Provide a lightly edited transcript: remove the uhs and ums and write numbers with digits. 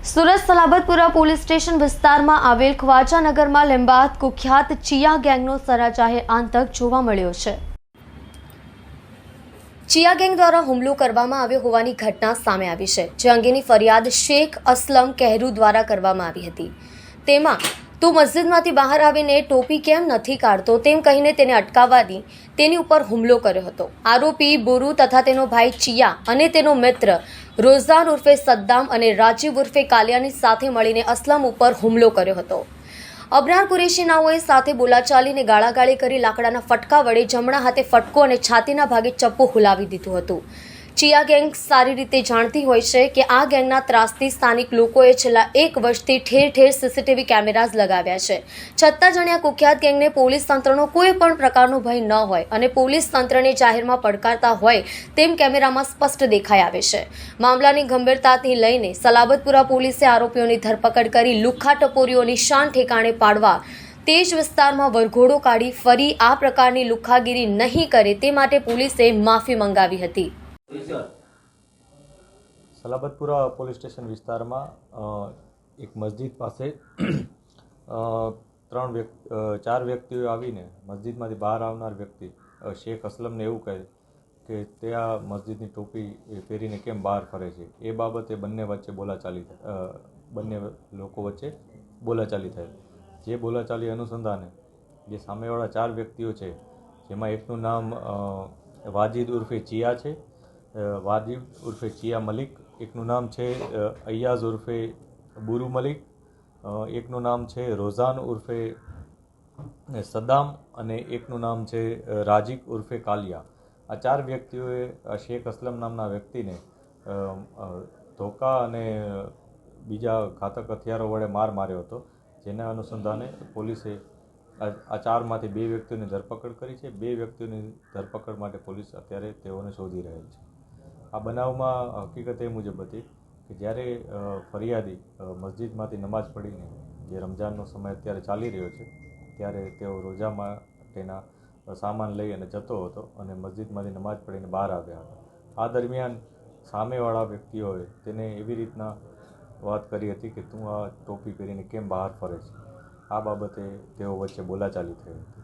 Surat Salabatpura police station વિસ્તારમાં આવેલ ખ્વાજાનગરમાં લીંબાયત કુખ્યાત ચિયા ગેંગનો સરાજાહેર આતંક જોવા મળ્યો છે। ચિયા ગેંગ દ્વારા હુમલો કરવામાં આવ્યો હોવાની ઘટના સામે આવી છે, જે અંગેની ફરિયાદ શેખ અસલમ કહેરુ દ્વારા કરવામાં આવી હતી। તેમાં તું મસ્જિદમાંથી બહાર આવીને ટોપી કેમ નથી કાઢતો તેમ કહીને તેને અટકાવવાની તેની ઉપર હુમલો કર્યો હતો। આરોપી બોરુ તથા તેનો ભાઈ ચિયા અને તેનો મિત્ર રોઝાન ઉર્ફે સદ્દામ અને રાજીવ ઉર્ફે કાલિયાની સાથે મળીને અસલમ ઉપર હુમલો કર્યો હતો। અબરાર કુરેશી નાઓએ સાથે બોલાચાલીને ગાળાગાળી કરી લાકડાના ફટકા વડે જમણા હાથે ફટકો અને છાતીના ભાગે ચપ્પુ હુલાવી દીધું હતું। ચિયા ગેંગ સારી રીતે જાણતી હોય છે કે આ ગેંગના ત્રાસથી સ્થાનિક લોકોએ છેલ્લા 1 વર્ષથી ઠેર ઠેર સીસીટીવી કેમેરાઝ લગાવ્યા છે, છતાં જાણે આ કુખ્યાત ગેંગને પોલીસ તંત્રનો કોઈ પણ પ્રકારનો ભય ન હોય અને પોલીસ તંત્રને જાહેરમાં પડકારતા હોય તેમ કેમેરામાં સ્પષ્ટ દેખાઈ આવે છે। મામલાની ગંભીરતાથી લઈને સલાબતપુરા પોલીસે આરોપીઓની ધરપકડ કરી લુખ્ખા ટપોરીઓ નિશાન ઠેકાણે પાડવા તે જ વિસ્તારમાં વરઘોડો કાઢી ફરી આ પ્રકારની લુખ્ખાગીરી નહીં કરે તે માટે પોલીસે માફી મંગાવી હતી। સલાબતપુરા પોલીસ સ્ટેશન વિસ્તારમાં એક મસ્જિદ પાસે 4 વ્યક્તિઓ આવીને મસ્જિદમાંથી બહાર આવનાર વ્યક્તિ શેખ અસલમને એવું કહે કે તે આ મસ્જિદની ટોપી પહેરીને કેમ બહાર ફરે છે। એ બાબતે બંને લોકો વચ્ચે બોલાચાલી થઈ। જે બોલાચાલી અનુસંધાને જે સામેવાળા 4 વ્યક્તિઓ છે, જેમાં એકનું નામ વાજીદ ઉર્ફે ચિયા છે, વાજીબ ઉર્ફે ચિયા મલિક, એકનું નામ છે અયાઝ ઉર્ફે બુરુ મલિક, એકનું નામ છે રોઝાન ઉર્ફે સદ્દામ અને એકનું નામ છે રાજીક ઉર્ફે કાલિયા। આ 4 વ્યક્તિઓએ શેખ અસલમ નામના વ્યક્તિને ધોકા અને બીજા ઘાતક હથિયારો વડે માર્યો હતો, જેના અનુસંધાને પોલીસે આ 4માંથી 2 વ્યક્તિઓની ધરપકડ કરી છે। 2 વ્યક્તિઓની ધરપકડ માટે પોલીસ અત્યારે તેઓને શોધી રહેલ છે। આ બનાવમાં હકીકત એ મુજબ હતી કે જ્યારે ફરિયાદી મસ્જિદમાંથી નમાઝ પઢીને જે રમઝાનનો સમય અત્યારે ચાલી રહ્યો છે ત્યારે તેઓ રોજા માટેના સામાન લઈ અને જતો હતો અને મસ્જિદમાંથી નમાઝ પઢીને બહાર આવ્યા હતા। આ દરમિયાન સામેવાળા વ્યક્તિઓએ તેને એવી રીતના વાત કરી હતી કે તું આ ટોપી પહેરીને કેમ બહાર ફરે છે। આ બાબતે તેઓ વચ્ચે બોલાચાલી થઈ હતી।